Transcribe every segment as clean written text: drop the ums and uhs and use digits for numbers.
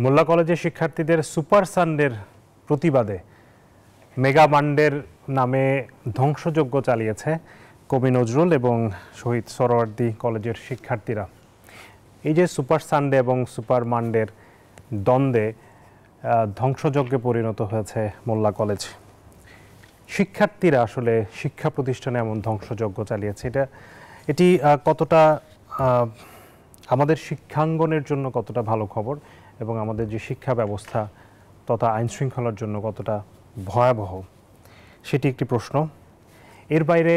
মোল্লা কলেজের শিক্ষার্থীদের সুপার সানডের প্রতিবাদে মেগা মান্ডের নামে ধ্বংসযজ্ঞ চালিয়েছে কবি নজরুল এবং শহীদ সোহরাওয়ার্দী কলেজের শিক্ষার্থীরা। এই যে সুপার সানডে এবং সুপার মান্ডের দ্বন্দ্বে ধ্বংসযজ্ঞে পরিণত হয়েছে মোল্লা কলেজ। শিক্ষার্থীরা আসলে শিক্ষা প্রতিষ্ঠানে এমন ধ্বংসযজ্ঞ চালিয়েছে, এটি কতটা আমাদের শিক্ষাঙ্গনের জন্য কতটা ভালো খবর এবং আমাদের যে শিক্ষা ব্যবস্থা তথা আইন শৃঙ্খলার জন্য কতটা ভয়াবহ সেটি একটি প্রশ্ন। এর বাইরে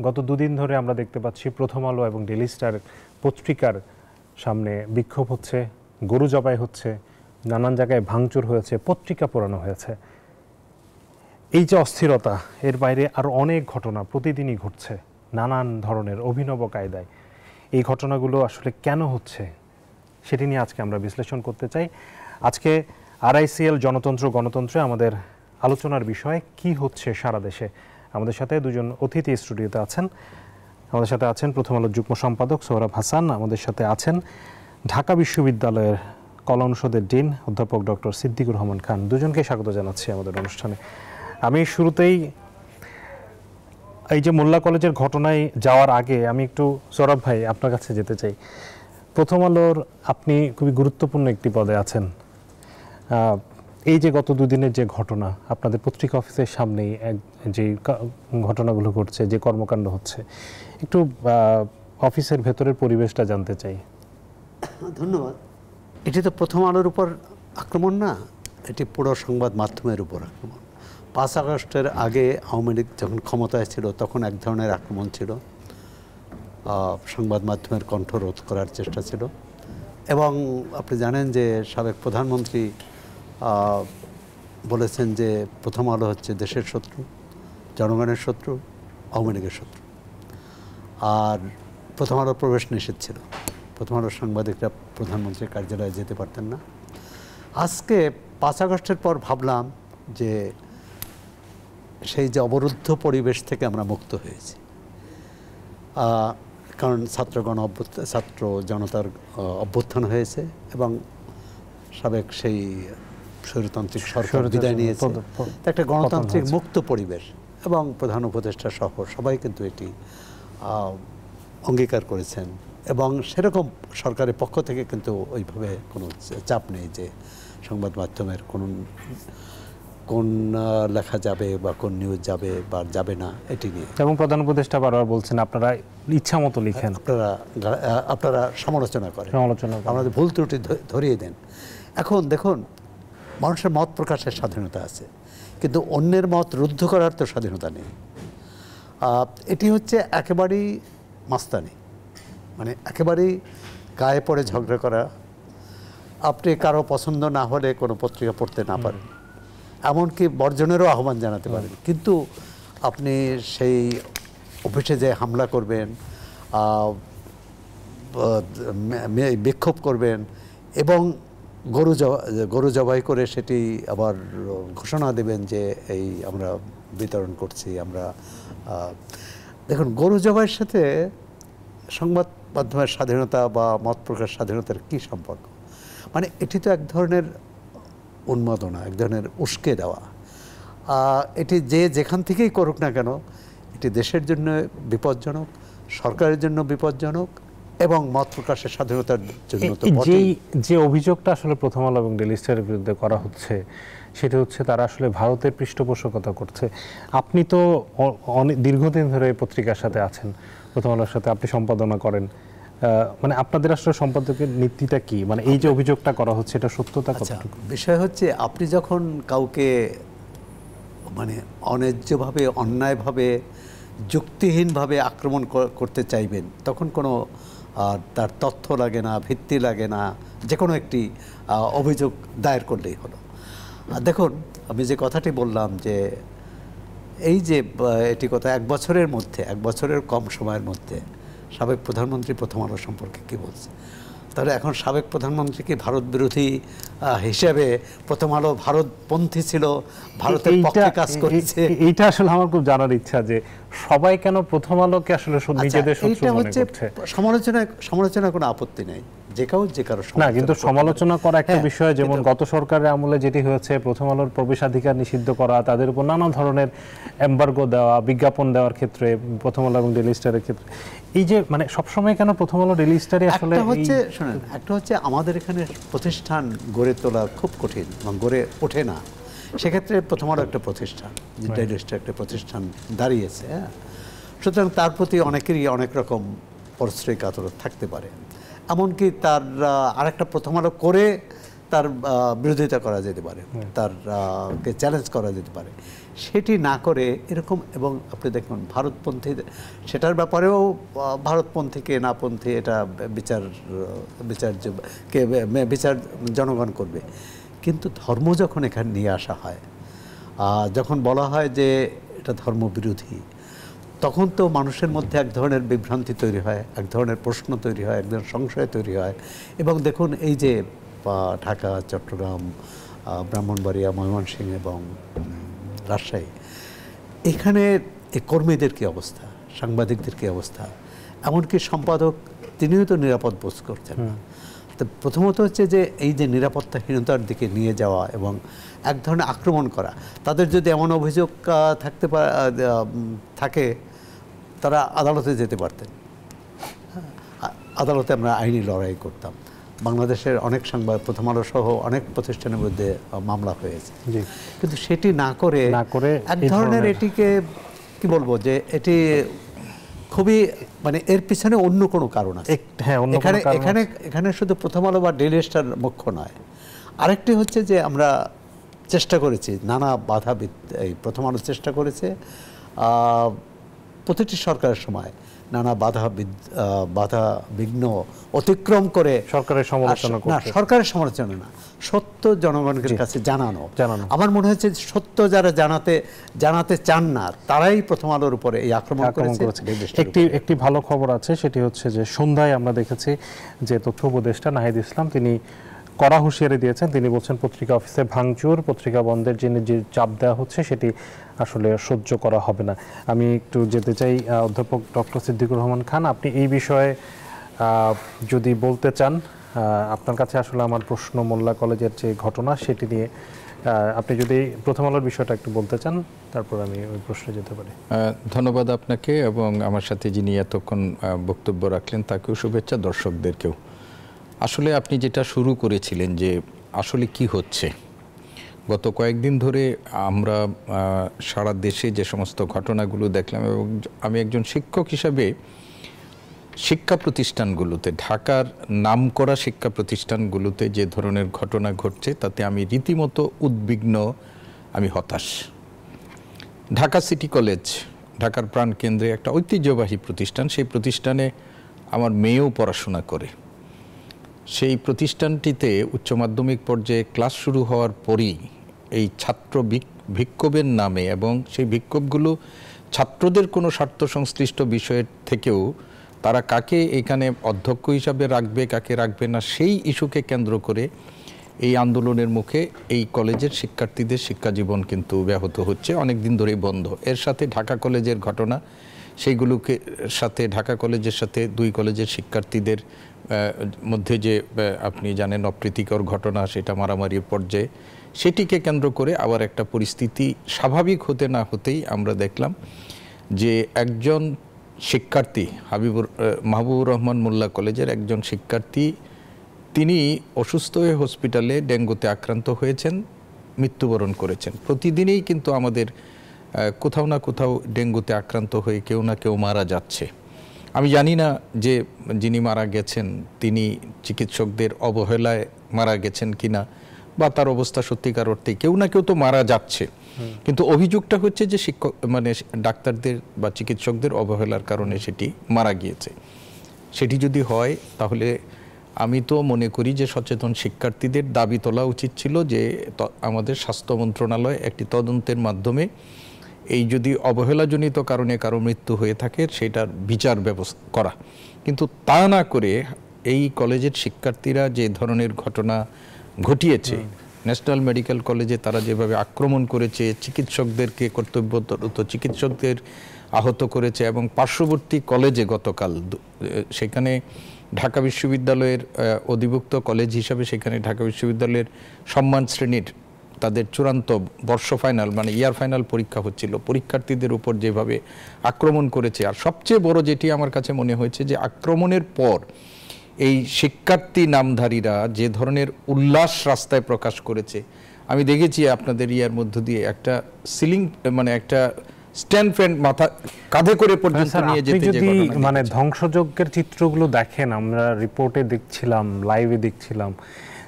গত দুদিন ধরে আমরা দেখতে পাচ্ছি প্রথম আলো এবং ডেইলি স্টার পত্রিকার সামনে বিক্ষোভ হচ্ছে, গরু জবাই হচ্ছে, নানান জায়গায় ভাঙচুর হয়েছে, পত্রিকা পোড়ানো হয়েছে। এই যে অস্থিরতা, এর বাইরে আরও অনেক ঘটনা প্রতিদিনই ঘটছে নানান ধরনের অভিনব কায়দায়। এই ঘটনাগুলো আসলে কেন হচ্ছে সেটি নিয়ে আজকে আমরা বিশ্লেষণ করতে চাই। আজকে RICL জনতন্ত্র গণতন্ত্রে আমাদের আলোচনার বিষয় কি হচ্ছে সারা দেশে। আমাদের সাথে দুজন অতিথি স্টুডিওতে আছেন। আমাদের সাথে আছেন প্রথম আলোর যুগ্ম সম্পাদক সোহরাব হাসান, আমাদের সাথে আছেন ঢাকা বিশ্ববিদ্যালয়ের কলা অনুষদের ডিন অধ্যাপক ডক্টর সিদ্দিকুর রহমান খান। দুজনকে স্বাগত জানাচ্ছি আমাদের অনুষ্ঠানে। আমি শুরুতেই এই যে মোল্লা কলেজের ঘটনায় যাওয়ার আগে আমি একটু সৌরভ ভাই আপনার কাছে যেতে চাই। প্রথম আলোর আপনি খুবই গুরুত্বপূর্ণ একটি পদে আছেন। এই যে গত দুদিনের যে ঘটনা, আপনাদের পত্রিকা অফিসের সামনেই যে ঘটনাগুলো ঘটছে, যে কর্মকাণ্ড হচ্ছে, একটু অফিসের ভেতরের পরিবেশটা জানতে চাই। ধন্যবাদ। এটি তো প্রথম আলোর উপর আক্রমণ না, এটি পুরো সংবাদ মাধ্যমের উপর আক্রমণ। 5 আগস্টের আগে আওয়ামী লীগ যখন ক্ষমতায় ছিল তখন এক ধরনের আক্রমণ ছিল, সংবাদ মাধ্যমের কণ্ঠ রোধ করার চেষ্টা ছিল। এবং আপনি জানেন যে সাবেক প্রধানমন্ত্রী বলেছেন যে প্রথম আলো হচ্ছে দেশের শত্রু, জনগণের শত্রু, আওয়ামী লীগের শত্রু। আর প্রথম আলোর প্রবেশ নিষেধ ছিল, প্রথম আলোর সাংবাদিকরা প্রধানমন্ত্রীর কার্যালয়ে যেতে পারতেন না। আজকে 5 আগস্টের পর ভাবলাম যে সেই যে অবরুদ্ধ পরিবেশ থেকে আমরা মুক্ত হয়েছি, কারণ ছাত্র জনতার অভ্যুত্থান হয়েছে এবং সাবেক সেই স্বৈরতান্ত্রিক সরকার বিদায় নিয়েছে, একটা গণতান্ত্রিক মুক্ত পরিবেশ এবং প্রধান উপদেষ্টা সহ সবাই কিন্তু এটি অঙ্গীকার করেছেন। এবং সেরকম সরকারের পক্ষ থেকে কিন্তু ওইভাবে কোনো চাপ নেই যে সংবাদ মাধ্যমের কোন লেখা যাবে বা কোন নিউজ যাবে বা যাবে না এটি নিয়ে। এবং প্রধান উপদেষ্টা বারবার বলছেন আপনারা ইচ্ছা মতো লিখেন, আপনারা সমালোচনা করেন, আমাদের ভুল ত্রুটি ধরিয়ে দেন। এখন দেখুন, মানুষের মত প্রকাশের স্বাধীনতা আছে, কিন্তু অন্যের মত রুদ্ধ করার তো স্বাধীনতা নেই। এটি হচ্ছে একেবারেই মাস্তানি, মানে একেবারেই গায়ে পড়ে ঝগড়া করা। আপনি কারো পছন্দ না হলে কোনো পত্রিকা পড়তে না পারেন, এমনকি বর্জনেরও আহ্বান জানাতে পারেন, কিন্তু আপনি সেই অফিসে যে হামলা করবেন, বিক্ষোভ করবেন এবং গরু জবাই করে সেটি আবার ঘোষণা দেবেন যে এই আমরা বিতরণ করছি। আমরা দেখুন, গরু জবাইয়ের সাথে সংবাদ মাধ্যমের স্বাধীনতা বা মত প্রকাশ স্বাধীনতার কী সম্পর্ক? মানে এটি তো এক ধরনের উন্মাদনা, এক ধরনের উস্কে দেওয়া। এটি যে যেখান থেকেই করুক না কেন, এটি দেশের জন্য বিপজ্জনক, সরকারের জন্য বিপজ্জনক এবং মত প্রকাশের স্বাধীনতার জন্য। যে অভিযোগটা আসলে প্রথম আলো এবং ডেইলি স্টারের বিরুদ্ধে করা হচ্ছে সেটা হচ্ছে তারা আসলে ভারতের পৃষ্ঠপোষকতা করছে। আপনি তো অনেক দীর্ঘদিন ধরে এই পত্রিকার সাথে আছেন, প্রথম আলোর সাথে আপনি সম্পাদনা করেন, মানে আপনাদের আসলে সম্পাদকের নীতিটা কি? মানে এই যে অভিযোগটা করা হচ্ছে এটা সত্যতা কতটুকু? বিষয় হচ্ছে, আপনি যখন কাউকে মানে অন্যায্যভাবে, অন্যায়ভাবে, যুক্তিহীনভাবে আক্রমণ করতে চাইবেন, তখন কোনো তার তথ্য লাগে না, ভিত্তি লাগে না, যে কোনো একটি অভিযোগ দায়ের করলেই হলো। দেখুন, আমি যে কথাটি বললাম যে এই যে এটি কথা 1 বছরের মধ্যে, 1 বছরের কম সময়ের মধ্যে সাবেক প্রধানমন্ত্রী প্রথম আলো সম্পর্কে কী বলছে, তাহলে এখন সাবেক প্রধানমন্ত্রী কি ভারত বিরোধী হিসেবে প্রথম আলো ভারতপন্থী ছিল, ভারতের পক্ষে কাজ করেছে? এইটা আসলে আমার খুব জানার ইচ্ছা যে সবাই কেন প্রথম আলোকে আসলে নিজেদের শত্রু মনে করছে। সমালোচনায় কোনো আপত্তি নেই, যে কারো না, কিন্তু সমালোচনা করা একটা হ্যাঁ, বিষয়, যেমন গত সরকারের আমলে যেটি হয়েছে, প্রথম আলোর প্রবেশাধিকার নিষিদ্ধ করা, তাদের উপর নানা ধরনের এমবার্গো দেওয়া, বিজ্ঞাপন দেওয়ার ক্ষেত্রে প্রথম আলো এবং ডেইলি স্টারের ক্ষেত্রে, এই যে মানে সবসময় কেন প্রথম আলো ডেইলি স্টারে আসলে একটা হচ্ছে শুনেন, একটা হচ্ছে আমাদের এখানে প্রতিষ্ঠান গড়ে তোলা খুব কঠিন এবং গড়ে ওঠে না। সেক্ষেত্রে প্রথম আলো একটা প্রতিষ্ঠান, ডেইলি স্টার একটা প্রতিষ্ঠান দাঁড়িয়েছে, হ্যাঁ। সুতরাং তার প্রতি অনেকেরই অনেক রকম পরশ্রয় কাতর থাকতে পারে, এমনকি তার আরেকটা প্রথম আলো করে তার বিরোধিতা করা যেতে পারে, তার কে চ্যালেঞ্জ করা যেতে পারে। সেটি না করে এরকম, এবং আপনি দেখুন ভারতপন্থী, সেটার ব্যাপারেও ভারতপন্থী কে নাপন্থী এটা বিচার জনগণ করবে। কিন্তু ধর্ম যখন এখানে নিয়ে আসা হয়, যখন বলা হয় যে এটা ধর্মবিরোধী, তখন তো মানুষের মধ্যে এক ধরনের বিভ্রান্তি তৈরি হয়, এক ধরনের প্রশ্ন তৈরি হয়, এক ধরনের সংশয় তৈরি হয়। এবং দেখুন এই যে ঢাকা, চট্টগ্রাম, ব্রাহ্মণবাড়িয়া, ময়মনসিংহ এবং রাজশাহী, এখানে এই কর্মীদের কী অবস্থা, সাংবাদিকদের কী অবস্থা, এমনকি সম্পাদক তিনিও তো নিরাপদ বোধ করছেন না। তো প্রথমত হচ্ছে যে এই যে নিরাপত্তাহীনতার দিকে নিয়ে যাওয়া এবং এক ধরনের আক্রমণ করা, তাদের যদি এমন অভিযোগ থাকে, তারা আদালতে যেতে পারতেন। আদালতে আমরা আইনি লড়াই করতাম। বাংলাদেশের অনেক প্রথম আলো সহ অনেক প্রতিষ্ঠানের মধ্যে মামলা হয়েছে, কিন্তু সেটি না করে এক ধরনের এটিকে কি বলবো, যে এটি খুবই মানে এর পিছনে অন্য কোনো কারণ আছে। এখানে শুধু প্রথম আলো বা ডেইলি স্টার মুখ্য নয়, আরেকটি হচ্ছে যে আমরা চেষ্টা করেছি নানা বাধা, এই প্রথম আলো চেষ্টা করেছে প্রতিটি সরকারের সময় নানা বাধা বিঘ্ন অতিক্রম করে সরকারের সমালোচনা না, সত্য জনগণের কাছে জানানো। আমার মনে হচ্ছে সত্য যারা জানাতে চান না, তারাই প্রথম আলোর উপরে এই আক্রমণ করেছে। একটি ভালো খবর আছে, সেটি হচ্ছে যে সন্ধ্যায় আমরা দেখেছি যে তথ্য উপদেষ্টা নাহিদ ইসলাম তিনি কড়া হুঁশিয়ারি দিয়েছেন। তিনি বলছেন পত্রিকা অফিসে ভাঙচুর, পত্রিকা বন্ধের জন্য যে চাপ দেওয়া হচ্ছে সেটি আসলে সহ্য করা হবে না। আমি একটু যেতে চাই অধ্যাপক ডক্টর সিদ্দিকুর রহমান খান, আপনি এই বিষয়ে যদি বলতে চান। আপনার কাছে আসলে আমার প্রশ্ন মোল্লা কলেজের যে ঘটনা সেটি নিয়ে, আপনি যদি প্রথম আলোর বিষয়টা একটু বলতে চান, তারপর আমি ওই প্রশ্নে যেতে পারি। ধন্যবাদ আপনাকে এবং আমার সাথে যিনি এতক্ষণ বক্তব্য রাখলেন তাকেও শুভেচ্ছা, দর্শকদেরকেও। আসলে আপনি যেটা শুরু করেছিলেন যে আসলে কি হচ্ছে, গত কয়েকদিন ধরে আমরা সারা দেশে যে সমস্ত ঘটনাগুলো দেখলাম, এবং আমি একজন শিক্ষক হিসাবে শিক্ষা প্রতিষ্ঠানগুলোতে, ঢাকার নামকরা শিক্ষা প্রতিষ্ঠানগুলোতে যে ধরনের ঘটনা ঘটছে তাতে আমি রীতিমতো উদ্বিগ্ন, আমি হতাশ। ঢাকা সিটি কলেজ, ঢাকার প্রাণকেন্দ্রে একটা ঐতিহ্যবাহী প্রতিষ্ঠান, সেই প্রতিষ্ঠানে আমার মেয়েও পড়াশোনা করে। সেই প্রতিষ্ঠানটিতে উচ্চ মাধ্যমিক পর্যায়ে ক্লাস শুরু হওয়ার পরই এই ছাত্র বিক্ষোভের নামে, এবং সেই বিক্ষোভগুলো ছাত্রদের কোনো স্বার্থ সংশ্লিষ্ট বিষয়ের থেকেও, তারা কাকে এখানে অধ্যক্ষ হিসাবে রাখবে, কাকে রাখবে না, সেই ইস্যুকে কেন্দ্র করে এই আন্দোলনের মুখে এই কলেজের শিক্ষার্থীদের শিক্ষাজীবন কিন্তু ব্যাহত হচ্ছে, অনেক দিন ধরেই বন্ধ। এর সাথে ঢাকা কলেজের ঘটনা, সেইগুলোকে সাথে ঢাকা কলেজের সাথে দুই কলেজের শিক্ষার্থীদের মধ্যে যে আপনি জানেন অপ্রীতিকর ঘটনা, সেটা মারামারির পর্যায়ে, সেটিকে কেন্দ্র করে আবার একটা পরিস্থিতি স্বাভাবিক হতে না হতেই আমরা দেখলাম যে একজন শিক্ষার্থী, মাহবুবুর রহমান মোল্লা কলেজের একজন শিক্ষার্থী, তিনি অসুস্থ হয়ে হসপিটালে ডেঙ্গুতে আক্রান্ত হয়েছেন, মৃত্যুবরণ করেছেন। প্রতিদিনই কিন্তু আমাদের কোথাও না কোথাও ডেঙ্গুতে আক্রান্ত হয়ে কেউ না কেউ মারা যাচ্ছে। আমি জানি না যে যিনি মারা গেছেন তিনি চিকিৎসকদের অবহেলায় মারা গেছেন কিনা, বা তার অবস্থা সত্যিকার অর্থে কেউ না কেউ তো মারা যাচ্ছে, কিন্তু অভিযোগটা হচ্ছে যে ডাক্তারদের বা চিকিৎসকদের অবহেলার কারণে সেটি মারা গিয়েছে। সেটি যদি হয় তাহলে আমি তো মনে করি যে সচেতন শিক্ষার্থীদের দাবি তোলা উচিত ছিল যে আমাদের স্বাস্থ্য মন্ত্রণালয় একটি তদন্তের মাধ্যমে এই যদি অবহেলাজনিত কারণে কারো মৃত্যু হয়ে থাকে সেটার বিচার ব্যবস্থা করা, কিন্তু তা না করে এই কলেজের শিক্ষার্থীরা যে ধরনের ঘটনা ঘটিয়েছে, ন্যাশনাল মেডিকেল কলেজে তারা যেভাবে আক্রমণ করেছে, চিকিৎসকদেরকে, কর্তব্যরত চিকিৎসকদের আহত করেছে, এবং পার্শ্ববর্তী কলেজে গতকাল সেখানে ঢাকা বিশ্ববিদ্যালয়ের অধিভুক্ত কলেজ হিসাবে সেখানে ঢাকা বিশ্ববিদ্যালয়ের সম্মান শ্রেণীর তাদের চূড়ান্ত বর্ষ ফাইনাল মানে ইয়ার ফাইনাল পরীক্ষা হচ্ছিল, পরীক্ষার্থীদের উপর যেভাবে আক্রমণ করেছে, আর সবচেয়ে বড় যেটি আমার কাছে মনে হয়েছে যে আক্রমণের পর এই শিক্ষার্থী নামধারীরা যে ধরনের উল্লাস রাস্তায় প্রকাশ করেছে, আমি দেখেছি আপনাদের ইয়ার মধ্য দিয়ে একটা সিলিং মানে একটা স্ট্যান্ড ফ্যান মাথা কাঁধে করে পর্যন্ত নিয়ে যেতে, যদি মানে ধ্বংসযজ্ঞের চিত্রগুলো দেখেন, আমরা রিপোর্টে দেখছিলাম, লাইভে দেখছিলাম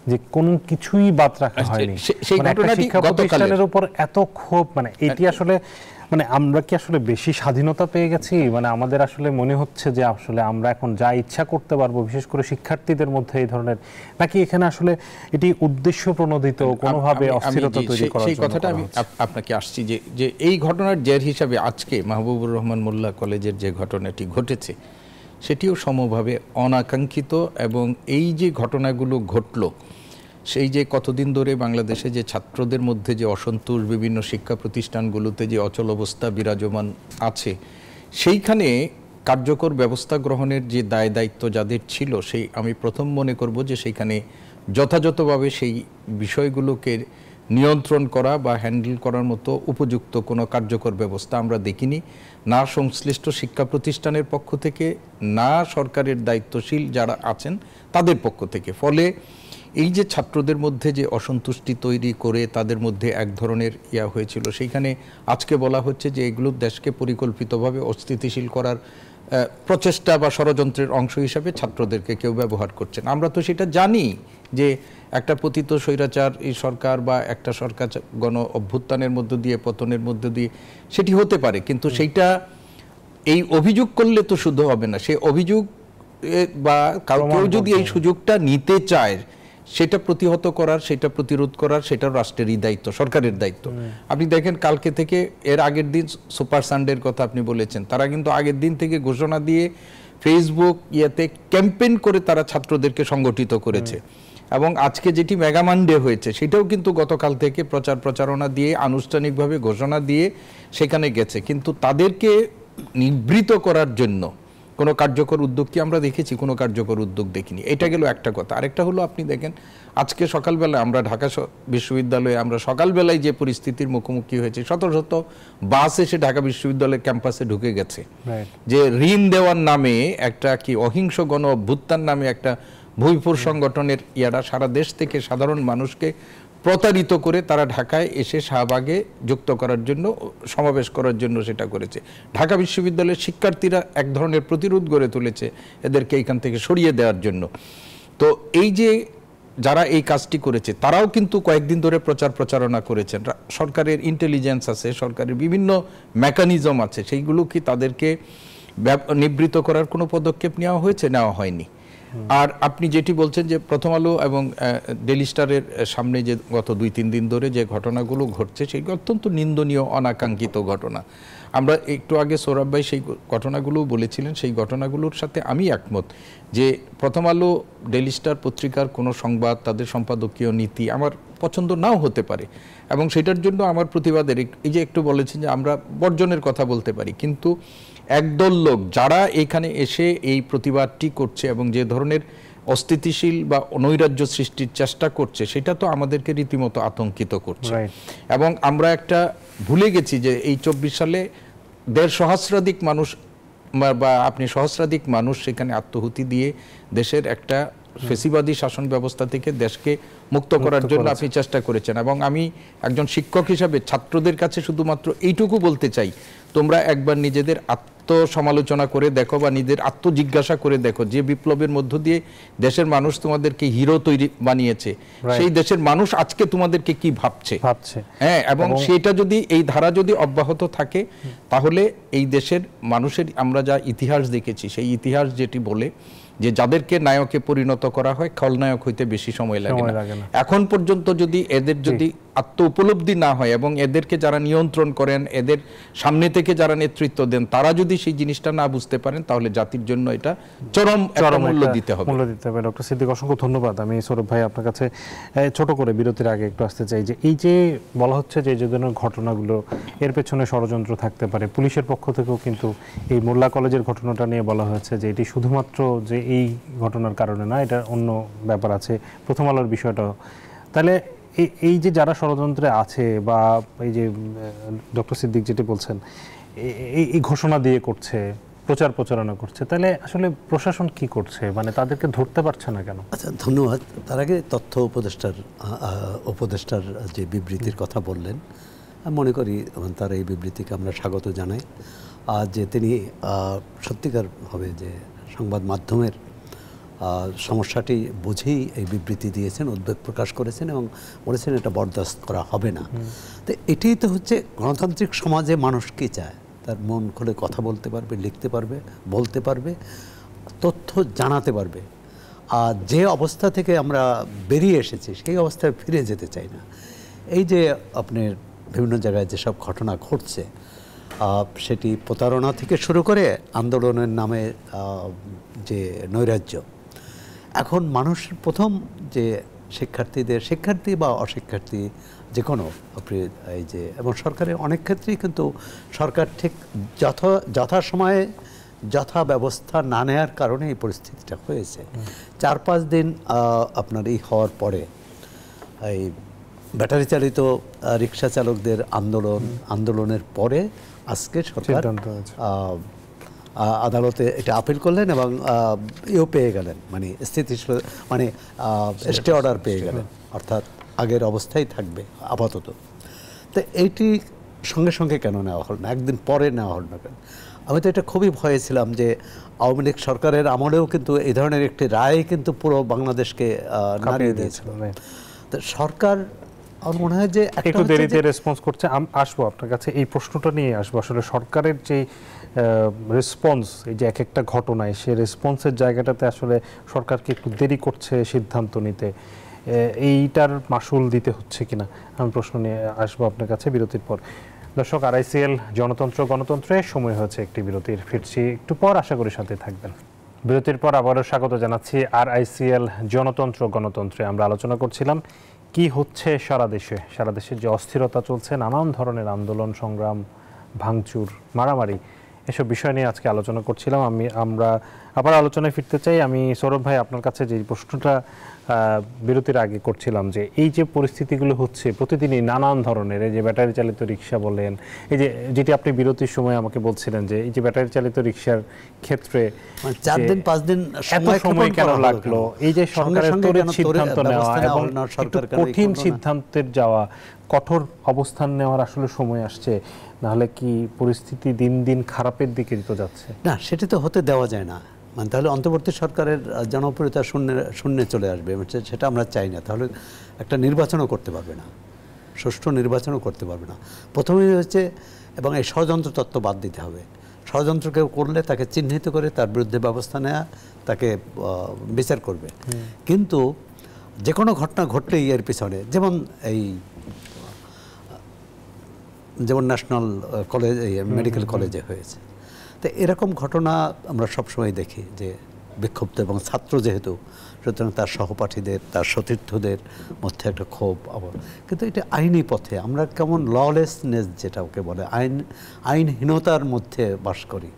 যে কোনো কিছুই বাদ রাখা হয়নি। সেই ঘটনাটি শিক্ষা প্রতিষ্ঠানের উপর এত ক্ষোভ, মানে এটি আসলে মানে আমরা কি আসলে বেশি স্বাধীনতা পেয়ে গেছি? মানে আমাদের আসলে মনে হচ্ছে যে আসলে আমরা এখন যা ইচ্ছা করতে পারবো, বিশেষ করে শিক্ষার্থীদের মধ্যে এই ধরনের, নাকি এখানে আসলে এটি উদ্দেশ্য প্রণোদিত কোনোভাবে অস্থিরতা তৈরি করার জন্য? সেই কথাটা আমি আপনাকে আসছি যে এই ঘটনার জের হিসাবে আজকে মাহবুবুর রহমান মোল্লা কলেজের যে ঘটনাটি ঘটেছে সেটিও সমভাবে অনাকাঙ্ক্ষিত, এবং এই যে ঘটনাগুলো ঘটলো, সেই যে কতদিন ধরে বাংলাদেশে যে ছাত্রদের মধ্যে যে অসন্তোষ, বিভিন্ন শিক্ষা প্রতিষ্ঠানগুলোতে যে অচল অবস্থা বিরাজমান আছে, সেইখানে কার্যকর ব্যবস্থা গ্রহণের যে দায় দায়িত্ব যাদের ছিল, সেই আমি প্রথম মনে করব যে সেইখানে যথাযথভাবে সেই বিষয়গুলোকে নিয়ন্ত্রণ করা বা হ্যান্ডেল করার মতো উপযুক্ত কোনো কার্যকর ব্যবস্থা আমরা দেখিনি, না সংশ্লিষ্ট শিক্ষা প্রতিষ্ঠানের পক্ষ থেকে, না সরকারের দায়িত্বশীল যারা আছেন তাদের পক্ষ থেকে। ফলে এই যে ছাত্রদের মধ্যে যে অসন্তুষ্টি তৈরি করে তাদের মধ্যে এক ধরনের ইয়া হয়েছিল, সেইখানে আজকে বলা হচ্ছে যে এগুলো দেশকে পরিকল্পিতভাবে অস্থিতিশীল করার প্রচেষ্টা বা ষড়যন্ত্রের অংশ হিসাবে ছাত্রদেরকে কেউ ব্যবহার করছেন। আমরা তো সেটা জানি যে একটা পতিত স্বৈরাচার এই সরকার বা একটা সরকার গণ অভ্যুত্থানের মধ্য দিয়ে, পতনের মধ্য দিয়ে সেটি হতে পারে, কিন্তু সেইটা এই অভিযোগ করলে তো শুদ্ধ হবে না। সেই অভিযোগ বা কেউ যদি এই সুযোগটা নিতে চায়, সেটা প্রতিহত করার, সেটা প্রতিরোধ করার, সেটা রাষ্ট্রেরই দায়িত্ব, সরকারের দায়িত্ব। আপনি দেখেন কালকে থেকে এর আগের দিন সুপার সানডের কথা আপনি বলেছেন, তারা কিন্তু আগের দিন থেকে ঘোষণা দিয়ে ফেসবুক ইয়েতে ক্যাম্পেইন করে তারা ছাত্রদেরকে সংগঠিত করেছে, এবং আজকে যেটি মেগা মানডে হয়েছে সেটাও কিন্তু গতকাল থেকে প্রচারণা দিয়ে আনুষ্ঠানিকভাবে ঘোষণা দিয়ে সেখানে গেছে, কিন্তু তাদেরকে নিবৃত করার জন্য কোনো কার্যকর উদ্যোগ কি আমরা দেখেছি? কোনো কার্যকর উদ্যোগ দেখিনি। এটা গেল একটা কথা। আরেকটা হলো, আপনি দেখেন আজকে সকালবেলা আমরা ঢাকা বিশ্ববিদ্যালয়ে আমরা সকালবেলায় যে পরিস্থিতির মুখোমুখি হয়েছে, শত শত বাস এসে ঢাকা বিশ্ববিদ্যালয়ের ক্যাম্পাসে ঢুকে গেছে, যে ঋণ দেওয়ার নামে একটা কি অহিংস গণ অভ্যুত্থান নামে একটা ভুইফুর সংগঠনের ইয়ারা সারা দেশ থেকে সাধারণ মানুষকে প্রতারিত করে তারা ঢাকায় এসে শাহবাগে যুক্ত করার জন্য, সমাবেশ করার জন্য সেটা করেছে। ঢাকা বিশ্ববিদ্যালয়ের শিক্ষার্থীরা এক ধরনের প্রতিরোধ গড়ে তুলেছে এদেরকে এখান থেকে সরিয়ে দেওয়ার জন্য। তো এই যে যারা এই কাজটি করেছে তারাও কিন্তু কয়েকদিন ধরে প্রচারণা করেছেন। সরকারের ইন্টেলিজেন্স আছে, সরকারের বিভিন্ন মেকানিজম আছে, সেইগুলো কি তাদেরকে নিবৃত করার কোনো পদক্ষেপ নেওয়া হয়েছে? নেওয়া হয়নি। আর আপনি যেটি বলছেন যে প্রথম আলো এবং ডেইলি স্টারের সামনে যে গত 2-3 দিন ধরে যে ঘটনাগুলো ঘটছে, সেগুলো অত্যন্ত নিন্দনীয়, অনাকাঙ্ক্ষিত ঘটনা। আমরা একটু আগে সৌরভ ভাই সেই ঘটনাগুলো বলেছিলেন, সেই ঘটনাগুলোর সাথে আমি একমত যে প্রথম আলো, ডেইলি স্টার পত্রিকার কোনো সংবাদ, তাদের সম্পাদকীয় নীতি আমার পছন্দ নাও হতে পারে, এবং সেটার জন্য আমার প্রতিবাদের এই যে একটু বলেছেন যে আমরা বর্জনের কথা বলতে পারি, কিন্তু একদল লোক যারা এখানে এসে এই প্রতিবাদটি করছে এবং যে ধরনের অস্থিতিশীল বা নৈরাজ্য সৃষ্টির চেষ্টা করছে, সেটা তো আমাদেরকে রীতিমতো আতঙ্কিত করছে। এবং আমরা একটা ভুলে গেছি যে এই 24 সালে 1.5 সহস্রাধিক মানুষ বা আপনি সহস্রাধিক মানুষ সেখানে আত্মহুতি দিয়ে দেশের একটা ফেসিবাদী শাসন ব্যবস্থা থেকে দেশকে মুক্ত করার জন্য আপনি চেষ্টা করেছেন। এবং আমি একজন শিক্ষক হিসাবে ছাত্রদের কাছে শুধুমাত্র এইটুকু বলতে চাই, তোমরা একবার নিজেদের আত্মসমালোচনা করে দেখো বা নিজেদের আত্মজিজ্ঞাসা করে দেখো, যে বিপ্লবের মধ্য দিয়ে দেশের মানুষ তোমাদেরকে হিরো তৈরি বানিয়েছে, সেই দেশের মানুষ আজকে তোমাদেরকে কি ভাবছে। হ্যাঁ, এবং সেটা যদি এই ধারা যদি অব্যাহত থাকে, তাহলে এই দেশের মানুষের আমরা যা ইতিহাস দেখেছি, সেই ইতিহাস যেটি বলে যে যাদেরকে নায়কে পরিণত করা হয় খলনায়ক হইতে বেশি সময় লাগে না। এখন পর্যন্ত যদি এদের যদি আত্ম উপলব্ধি না হয় এবং এদেরকে যারা নিয়ন্ত্রণ করেন, এদের সামনে থেকে যারা নেতৃত্ব দেন, তারা যদি সেই জিনিসটা না বুঝতে পারেন, তাহলে জাতির জন্য এটা চরম মূল্য দিতে হবে। ডক্টর সিদ্দিক, অসংখ্য ধন্যবাদ। আমি সৌরভ ভাই আপনার কাছে ছোট করে বিরতির আগে একটু আসতে চাই যে এই যে বলা হচ্ছে যে এই ধরনের ঘটনাগুলো, এর পেছনে ষড়যন্ত্র থাকতে পারে। পুলিশের পক্ষ থেকেও কিন্তু এই মোল্লা কলেজের ঘটনাটা নিয়ে বলা হয়েছে যে এটি শুধুমাত্র যে এই ঘটনার কারণে না, এটা অন্য ব্যাপার আছে, প্রথম আলোর বিষয়টাও। তাহলে এই যে যারা ষড়যন্ত্রে আছে বা এই যে ডক্টর সিদ্দিক যেটি বলছেন এই ঘোষণা দিয়ে করছে, প্রচার প্রচারণা করছে, তাহলে আসলে প্রশাসন কি করছে, মানে তাদেরকে ধরতে পারছে না কেন? আচ্ছা, ধন্যবাদ। তার আগে তথ্য উপদেষ্টার যে বিবৃতির কথা বললেন, আমি মনে করি তার এই বিবৃতিকে আমরা স্বাগত জানাই। যে তিনি সত্যিকার হবে যে সংবাদ মাধ্যমের সমস্যাটি বুঝেই এই বিবৃতি দিয়েছেন, উদ্বেগ প্রকাশ করেছেন এবং বলেছেন এটা বরদাস্ত করা হবে না। তো এটাই তো হচ্ছে গণতান্ত্রিক সমাজে মানুষ কী চায়, তার মন খুলে কথা বলতে পারবে, লিখতে পারবে, বলতে পারবে, তথ্য জানাতে পারবে। আর যে অবস্থা থেকে আমরা বেরিয়ে এসেছি সেই অবস্থায় ফিরে যেতে চাই না। এই যে আপনার বিভিন্ন জায়গায় যেসব ঘটনা ঘটছে, সেটি প্রতারণা থেকে শুরু করে আন্দোলনের নামে যে নৈরাজ্য, এখন মানুষ প্রথম যে শিক্ষার্থী বা অশিক্ষার্থী যে কোনো এই যে, এবং সরকারের অনেক ক্ষেত্রেই কিন্তু সরকার ঠিক যথাসময়ে যথা ব্যবস্থা না নেওয়ার কারণে এই পরিস্থিতিটা হয়েছে। 4-5 দিন আপনার এই হওয়ার পরে এই ব্যাটারি চালিত রিক্সা চালকদের আন্দোলনের পরে আজকে সরকার আদালতে এটা আপিল করলেন এবং পেয়ে গেলেন, মানে স্টে অর্ডার পেয়ে গেলেন, অর্থাৎ আগের অবস্থায় থাকবে আপাতত। তো এইটি সঙ্গে সঙ্গে কেন নেওয়া হল না, একদিন পরে নেওয়া হল না কেন? আমি তো এটা খুবই ভয়ে ছিলাম যে আওয়ামী লীগ সরকারের আমলেও কিন্তু এই ধরনের একটি রায় কিন্তু পুরো বাংলাদেশকে নাড়িয়ে দিয়েছিল। তো সরকার আমার মনে হয় যে একটু দেরিতে রেসপন্স করছে। আসবো আপনার কাছে, এই প্রশ্নটা নিয়ে আসবো। আসলে সরকারের যে রেসপন্স, এই যে এক একটা ঘটনায় সে রেসপন্সের জায়গাটাতে আসলে সরকারকে একটু দেরি করছে সিদ্ধান্ত নিতে, এইটার মাসুল দিতে হচ্ছে কিনা, আমি প্রশ্ন নিয়ে আসবো আপনার কাছে বিরতির পর। দর্শক, RICL গণতন্ত্রে সময় হয়েছে একটি বিরতির, ফিরছি একটু পর, আশা করি সাথে থাকবেন। বিরতির পর আবারও স্বাগত জানাচ্ছি RICL গণতন্ত্রে। আমরা আলোচনা করছিলাম কি হচ্ছে সারা দেশে যে অস্থিরতা চলছে, নানান ধরনের আন্দোলন সংগ্রাম, ভাঙচুর, মারামারি, এসব বিষয় নিয়ে আজকে আলোচনা করছিলাম। আমরা আবার আলোচনায় ফিরতে চাই। আমি সৌরভ ভাই আপনার কাছে যে প্রশ্নটা বিরতির আগে করছিলাম, যে এই যে পরিস্থিতিগুলো হচ্ছে প্রতিদিনই নানান ধরনের, এই যে ব্যাটারি চালিত রিক্সা বলেন, এই যে যেটি আপনি বিরতির সময় আমাকে বলছিলেন যে এই যে ব্যাটারি চালিত রিক্সার ক্ষেত্রে 4 দিন 5 দিন সময় কেন লাগলো, এই যে সরকারের তড়িৎ সিদ্ধান্ত নেওয়া এবং কঠিন সিদ্ধান্তের যাওয়া, কঠোর অবস্থান নেওয়ার আসলে সময় আসছে, নাহলে কি পরিস্থিতি দিন দিন খারাপের দিকে তো যাচ্ছে না? সেটা তো হতে দেওয়া যায় না। মানে তাহলে অন্তর্বর্তী সরকারের জনপ্রিয়তা শূন্যে চলে আসবে, সেটা আমরা চাই না। তাহলে একটা নির্বাচনও করতে পারবে না, সুষ্ঠু নির্বাচনও করতে পারবে না। প্রথমেই হচ্ছে, এবং এই ষড়যন্ত্র তত্ত্ব বাদ দিতে হবে। ষড়যন্ত্র কেউ করলে তাকে চিহ্নিত করে তার বিরুদ্ধে ব্যবস্থা নেওয়া, তাকে বিচার করবে। কিন্তু যে কোনো ঘটনা ঘটলেই এর পিছনে, যেমন ন্যাশনাল কলেজ, মেডিকেল কলেজে হয়েছে, তো এরকম ঘটনা আমরা সবসময় দেখি যে বিক্ষুব্ধ এবং ছাত্র যেহেতু, সুতরাং তার সহপাঠীদের, তার সতীর্থদের মধ্যে একটা ক্ষোভ। কিন্তু এটা আইনি পথে, আমরা কেমন ললেসনেস যেটা ওকে বলে, আইনহীনতার মধ্যে বাস করি।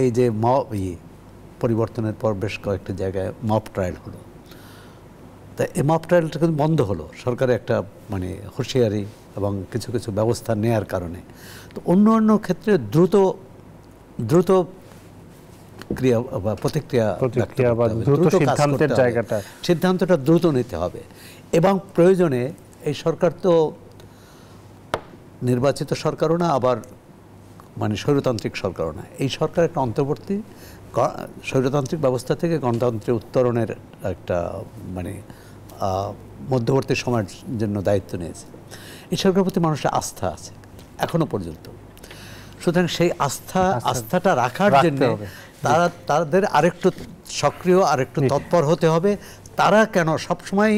এই যে পরিবর্তনের পর বেশ কয়েকটি জায়গায় মব ট্রায়াল হলো, তা এই মব ট্রায়ালটা কিন্তু বন্ধ হলো সরকারের একটা হুঁশিয়ারি এবং কিছু কিছু ব্যবস্থা নেয়ার কারণে। তো অন্য ক্ষেত্রে দ্রুত ক্রিয়া বা প্রতিক্রিয়া বা দ্রুত সিদ্ধান্তের জায়গাটা, সিদ্ধান্তটা দ্রুত নিতে হবে। এবং প্রয়োজনে এই সরকার তো নির্বাচিত সরকারও না, আবার স্বৈরতান্ত্রিক সরকারও না। এই সরকার একটা অন্তর্বর্তী স্বৈরতান্ত্রিক ব্যবস্থা থেকে গণতন্ত্রের উত্তরণের একটা মধ্যবর্তী সময়ের জন্য দায়িত্ব নিয়েছে। এই সরকারের প্রতি মানুষের আস্থা আছে এখনো পর্যন্ত। সুতরাং সেই আস্থাটা রাখার জন্য তাদের আরেকটু সক্রিয়, আরেকটু তৎপর হতে হবে। তারা কেন সবসময়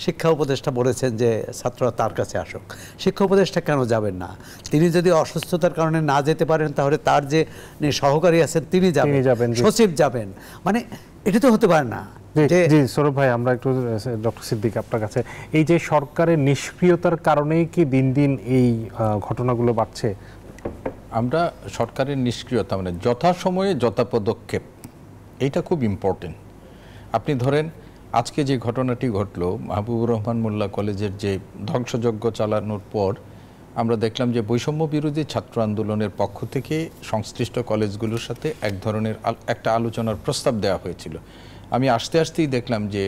শিক্ষা উপদেষ্টা বলেছেন যে ছাত্ররা তার কাছে আসুক, শিক্ষা উপদেষ্টা কেন যাবেন না? তিনি যদি অসুস্থতার কারণে না যেতে পারেন, তাহলে তার যে সহকারী আছেন তিনি যাবেন, সচিব যাবেন, এটা তো হতে পারে না। জি সৌরভ ভাই, আমরা একটু ডক্টর সিদ্দিক আপনার কাছে, এই যে সরকারের নিষ্ক্রিয়তার কারণেই কি দিন দিন এই ঘটনাগুলো বাড়ছে? আমরা সরকারের নিষ্ক্রিয়তা যথাসময়ে যথা পদক্ষেপ, এইটা খুব ইম্পর্টেন্ট। আপনি ধরেন আজকে যে ঘটনাটি ঘটলো মাহবুবুর রহমান মোল্লা কলেজের যে ধ্বংসযজ্ঞ চালানোর পর আমরা দেখলাম যে বৈষম্য বিরোধী ছাত্র আন্দোলনের পক্ষ থেকে সংশ্লিষ্ট কলেজগুলোর সাথে এক ধরনের একটা আলোচনার প্রস্তাব দেওয়া হয়েছিল। আমি আসতেই দেখলাম যে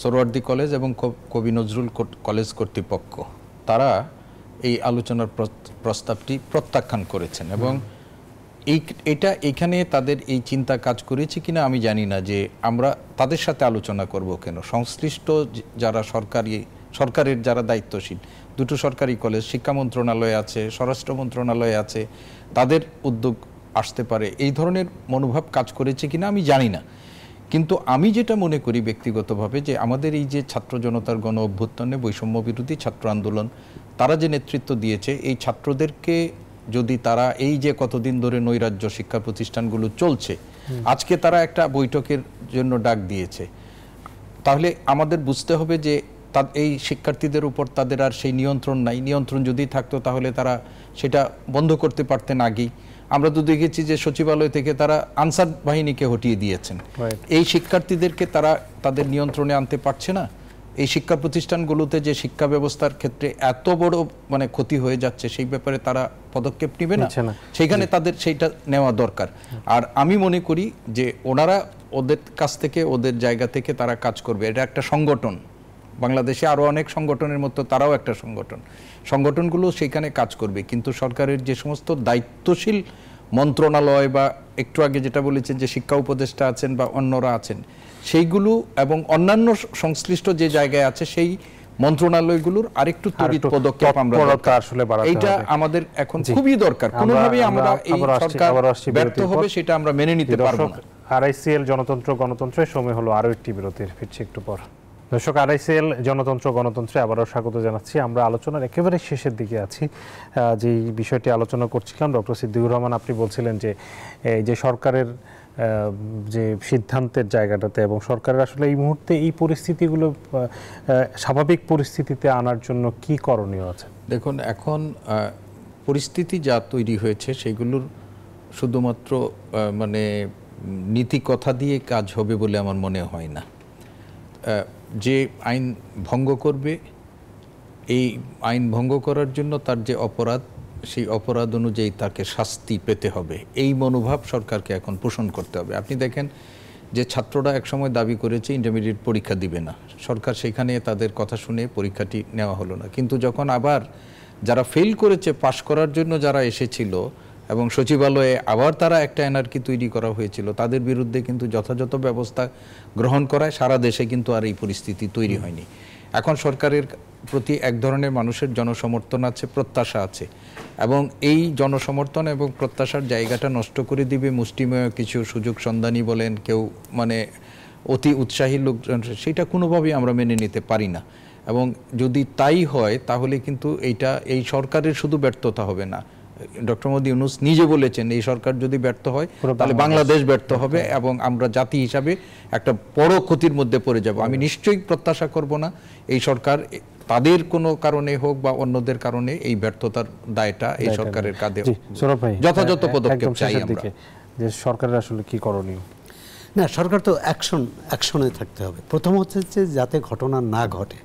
সোহরাওয়ার্দী কলেজ এবং কবি নজরুল কলেজ কর্তৃপক্ষ তারা এই আলোচনার প্রস্তাবটি প্রত্যাখ্যান করেছেন এবং এটা এখানে তাদের এই চিন্তা কাজ করেছে কিনা আমি জানি না যে আমরা তাদের সাথে আলোচনা করব কেন। সংশ্লিষ্ট যারা সরকারের যারা দায়িত্বশীল, দুটো সরকারি কলেজ, শিক্ষা মন্ত্রণালয় আছে, স্বরাষ্ট্র মন্ত্রণালয় আছে, তাদের উদ্যোগ আসতে পারে, এই ধরনের মনোভাব কাজ করেছে কিনা আমি জানি না। কিন্তু আমি যেটা মনে করি ব্যক্তিগতভাবে যে আমাদের এই যে ছাত্র জনতার গণ অভ্যুত্থানে বৈষম্য বিরোধী ছাত্র আন্দোলন তারা যে নেতৃত্ব দিয়েছে, এই ছাত্রদেরকে যদি তারা এই যে কতদিন ধরে নৈরাজ্য শিক্ষা প্রতিষ্ঠানগুলো চলছে, আজকে তারা একটা বৈঠকের জন্য ডাক দিয়েছে, তাহলে আমাদের বুঝতে হবে যে এই শিক্ষার্থীদের উপর তাদের আর সেই নিয়ন্ত্রণ নাই। নিয়ন্ত্রণ যদি থাকতো তাহলে তারা সেটা বন্ধ করতে পারতেন আগেই। আমরা তো দেখেছি যে সচিবালয় থেকে তারা আনসার বাহিনীকে হটিয়ে দিয়েছেন। এই শিক্ষার্থীদেরকে তারা তাদের নিয়ন্ত্রণে আনতে পারছে না। এই শিক্ষা প্রতিষ্ঠানগুলোতে যে শিক্ষা ব্যবস্থার ক্ষেত্রে এত বড় মানে ক্ষতি হয়ে যাচ্ছে, সেই ব্যাপারে তারা পদক্ষেপ নেবে না, সেইখানে তাদের সেইটা নেওয়া দরকার। আর আমি মনে করি যে ওনারা ওদের কাছ থেকে ওদের জায়গা থেকে তারা কাজ করবে। এটা একটা সংগঠন, বাংলাদেশে আরও অনেক সংগঠনের মতো তারাও একটা সংগঠনগুলো সেখানে কাজ করবে। কিন্তু সরকারের যে সমস্ত দায়িত্বশীল মন্ত্রণালয় বা একটু আগে যেটা বলেছেন যে শিক্ষা উপদেষ্টা আছেন বা অন্যরা আছেন, সেইগুলো এবং অন্যান্য সংশ্লিষ্ট যে জায়গায় আছে সেই মন্ত্রণালয়গুলোর আরেকটু তড়িৎ পদক্ষেপ আমরা এইটা আমাদের এখন খুবই দরকার। কোনোভাবেই আমরা এই সরকার ব্যর্থ হবে সেটা আমরা মেনে নিতে পারবো না। আরআইসিএল জনতন্ত্র গণতন্ত্রের সময় হলো আরো একটি বিরতির, ফিরছি একটু পর। দর্শক, আরআইসিএল জনতন্ত্র গণতন্ত্রে আবারও স্বাগত জানাচ্ছি। আমরা আলোচনার একেবারে শেষের দিকে আছি। যে বিষয়টি আলোচনা করছিলাম, ডক্টর সিদ্দিকুর রহমান আপনি বলছিলেন যে এই যে সরকারের যে সিদ্ধান্তের জায়গাটাতে এবং সরকারের আসলে এই মুহূর্তে এই পরিস্থিতিগুলো স্বাভাবিক পরিস্থিতিতে আনার জন্য কি করণীয় আছে? দেখুন, এখন পরিস্থিতি যা তৈরি হয়েছে সেগুলোর শুধুমাত্র মানে নীতি কথা দিয়ে কাজ হবে বলে আমার মনে হয় না। যে আইন ভঙ্গ করবে, এই আইন ভঙ্গ করার জন্য তার যে অপরাধ, সেই অপরাধ অনুযায়ী তাকে শাস্তি পেতে হবে, এই মনোভাব সরকারকে এখন পোষণ করতে হবে। আপনি দেখেন যে ছাত্ররা একসময় দাবি করেছে ইন্টারমিডিয়েট পরীক্ষা দিবে না, সরকার সেখানে তাদের কথা শুনে পরীক্ষাটি নেওয়া হলো না। কিন্তু যখন আবার যারা ফেল করেছে পাশ করার জন্য যারা এসেছিল এবং সচিবালয়ে আবার তারা একটা এনআরকি তৈরি করা হয়েছিল, তাদের বিরুদ্ধে কিন্তু যথাযথ ব্যবস্থা গ্রহণ করায় সারা দেশে কিন্তু আর এই পরিস্থিতি তৈরি হয়নি। এখন সরকারের প্রতি এক ধরনের মানুষের জনসমর্থন আছে, প্রত্যাশা আছে, এবং এই জনসমর্থন এবং প্রত্যাশার জায়গাটা নষ্ট করে দিবে মুষ্টিমেয় কিছু সুযোগ সন্ধানী বলেন, কেউ মানে অতি উৎসাহী লোকজন, সেটা কোনোভাবেই আমরা মেনে নিতে পারি না। এবং যদি তাই হয় তাহলে কিন্তু এই সরকারের শুধু ব্যর্থতা হবে না, ডক্টর মোহাম্মদ ইউনূস নিজে বলেছেন এই সরকার যদি ব্যর্থ হয় তাহলে বাংলাদেশ ব্যর্থ হবে এবং আমরা জাতি হিসাবে একটা বড় ক্ষতির মধ্যে পড়ে যাব। আমি নিশ্চয়ই প্রত্যাশা করব না এই সরকার তাদের কোনো কারণে হোক বা অন্যদের কারণে এই ব্যর্থতার দায়টা এই সরকারের কাঁধে, যথাযথ পদক্ষেপ চাই আমরা। যে সরকারের আসলে কি করণীয়? না, সরকার তো অ্যাকশনে থাকতে হবে। প্রথম হচ্ছে যে যাতে ঘটনা না ঘটে,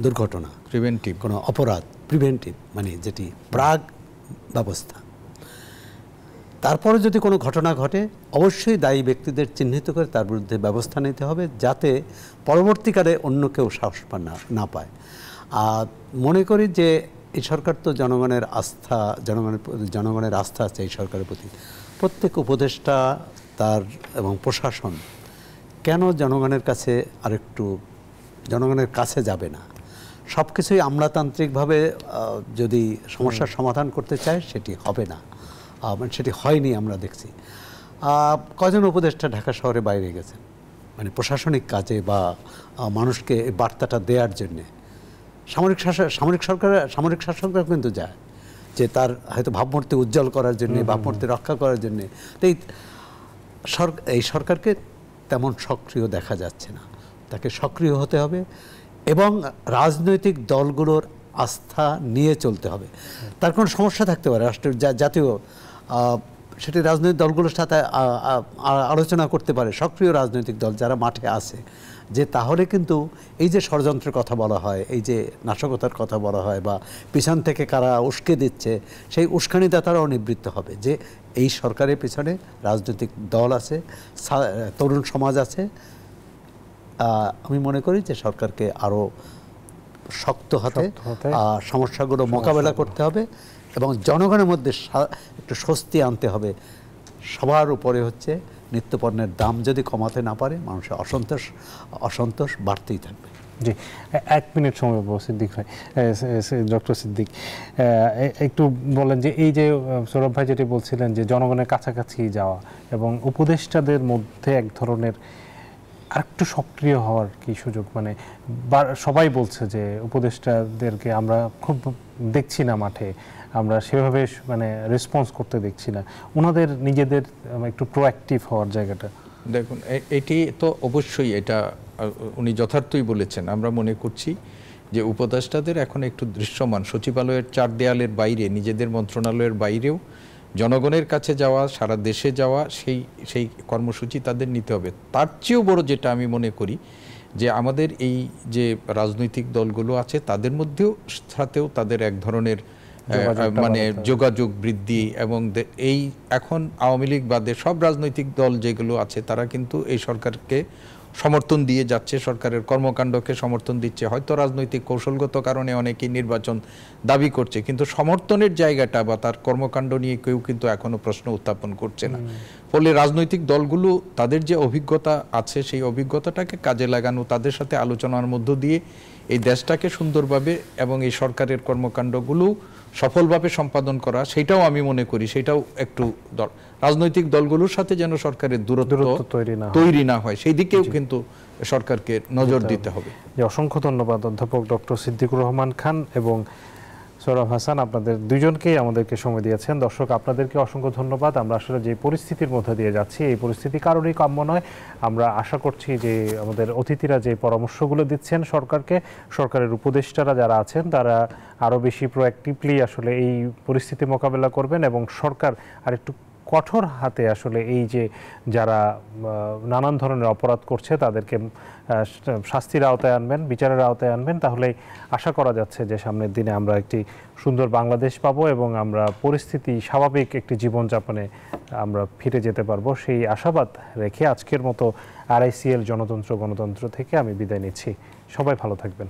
দুর্ঘটনা, প্রিভেন্টিভ কোনো অপরাধ, প্রিভেন্টিভ মানে যেটি প্রাগ ব্যবস্থা। তারপরে যদি কোনো ঘটনা ঘটে অবশ্যই দায়ী ব্যক্তিদের চিহ্নিত করে তার বিরুদ্ধে ব্যবস্থা নিতে হবে, যাতে পরবর্তীকালে অন্য কেউ সাহস না পায়। আর মনে করি যে এই সরকার তো জনগণের আস্থা আছে এই সরকারের প্রতি। প্রত্যেক উপদেষ্টা তার এবং প্রশাসন কেন জনগণের কাছে যাবে না? সব কিছুই আমলাতান্ত্রিকভাবে যদি সমস্যার সমাধান করতে চায় সেটি হবে না, সেটি হয়নি। আমরা দেখছি কজন উপদেষ্টা ঢাকা শহরে বাইরে গেছেন মানে প্রশাসনিক কাজে বা মানুষকে এই বার্তাটা দেওয়ার জন্যে। সামরিক শাসকরা কিন্তু যায় যে তার হয়তো ভাবমূর্তি উজ্জ্বল করার জন্যে, ভাবমূর্তি রক্ষা করার জন্যে। এই সরকারকে তেমন সক্রিয় দেখা যাচ্ছে না, তাকে সক্রিয় হতে হবে এবং রাজনৈতিক দলগুলোর আস্থা নিয়ে চলতে হবে। তার কোনো সমস্যা থাকতে পারে, রাষ্ট্রের জাতীয় সেটি রাজনৈতিক দলগুলোর সাথে আলোচনা করতে পারে, সক্রিয় রাজনৈতিক দল যারা মাঠে আছে, যে তাহলে কিন্তু এই যে ষড়যন্ত্রের কথা বলা হয়, এই যে নাশকতার কথা বলা হয়, বা পিছন থেকে কারা উস্কে দিচ্ছে, সেই উস্কানিদাতারাও নিবৃত্ত হবে যে এই সরকারের পিছনে রাজনৈতিক দল আছে, তরুণ সমাজ আছে। আমি মনে করি যে সরকারকে আরও শক্ত হাতে সমস্যাগুলো মোকাবেলা করতে হবে এবং জনগণের মধ্যে একটু স্বস্তি আনতে হবে। সবার উপরে হচ্ছে নিত্যপণ্যের দাম যদি কমাতে না পারে, মানুষের অসন্তোষ বাড়তেই থাকবে। জি, 1 মিনিট সময় পাবো সিদ্দিক ভাই, ডক্টর সিদ্দিক, একটু বলেন যে এই যে সৌরভ ভাই যেটি বলছিলেন যে জনগণের কাছাকাছি যাওয়া এবং উপদেষ্টাদের মধ্যে এক ধরনের আরেকটু সক্রিয় হওয়ার কি সুযোগ, মানে সবাই বলছে যে উপদেষ্টাদেরকে আমরা খুব দেখছি না মাঠে, আমরা সেভাবে মানে রেসপন্স করতে দেখছি না, ওনাদের নিজেদের একটু প্রোঅ্যাক্টিভ হওয়ার জায়গাটা। দেখুন, এটি তো অবশ্যই, এটা উনি যথার্থই বলেছেন। আমরা মনে করছি যে উপদেষ্টাদের এখন একটু দৃশ্যমান, সচিবালয়ের 4 দেয়ালের বাইরে, নিজেদের মন্ত্রণালয়ের বাইরেও জনগণের কাছে যাওয়া, সারা দেশে যাওয়া, সেই কর্মসূচি তাদের নিতে হবে। তার চেয়েও বড় যেটা আমি মনে করি যে আমাদের এই যে রাজনৈতিক দলগুলো আছে তাদের মধ্যেও সাথেও তাদের এক ধরনের মানে যোগাযোগ বৃদ্ধি, এবং এই এখন আওয়ামী লীগ বাদে সব রাজনৈতিক দল যেগুলো আছে তারা কিন্তু এই সরকারকে সমর্থন দিয়ে যাচ্ছে, সরকারের কর্মকাণ্ডকে সমর্থন দিচ্ছে। হয়তো রাজনৈতিক কৌশলগত কারণে অনেকেই নির্বাচন দাবি করছে, কিন্তু সমর্থনের জায়গাটা বা তার কর্মকাণ্ড নিয়ে কেউ কিন্তু এখনো প্রশ্ন উত্থাপন করছে না। ফলে রাজনৈতিক দলগুলো তাদের যে অভিজ্ঞতা আছে সেই অভিজ্ঞতাটাকে কাজে লাগানো, তাদের সাথে আলোচনার মধ্য দিয়ে এই দেশটাকে সুন্দরভাবে এবং এই সরকারের কর্মকাণ্ডগুলো সফলভাবে সম্পাদন করা, সেটাও আমি মনে করি সেটাও একটু রাজনৈতিক দলগুলোর সাথে যেন সরকারের দূরত্ব তৈরি না হয়, সেই দিকেও কিন্তু সরকারকে নজর দিতে হবে। অসংখ্য ধন্যবাদ অধ্যাপক ডক্টর সিদ্দিকুর রহমান খান এবং সৌরভ হাসান, আপনাদের দুজনকেই আমাদেরকে সময় দিয়েছেন। দর্শক, আপনাদেরকে অসংখ্য ধন্যবাদ। আমরা আসলে যে পরিস্থিতির মধ্যে দিয়ে যাচ্ছি, এই পরিস্থিতি কারোরই কাম্য নয়। আমরা আশা করছি যে আমাদের অতিথিরা যে পরামর্শগুলো দিচ্ছেন সরকারকে, সরকারের উপদেষ্টারা যারা আছেন তারা আরও বেশি প্রোঅ্যাক্টিভলি আসলে এই পরিস্থিতি মোকাবেলা করবেন এবং সরকার আরেকটু কঠোর হাতে আসলে এই যে যারা নানান ধরনের অপরাধ করছে তাদেরকে শাস্তির আওতায় আনবেন, বিচারের আওতায় আনবেন। তাহলেই আশা করা যাচ্ছে যে সামনের দিনে আমরা একটি সুন্দর বাংলাদেশ পাবো এবং আমরা পরিস্থিতি স্বাভাবিক একটি জীবনযাপনে আমরা ফিরে যেতে পারবো। সেই আশাবাদ রেখে আজকের মতো RICL জনতন্ত্র গণতন্ত্র থেকে আমি বিদায় নিচ্ছি। সবাই ভালো থাকবেন।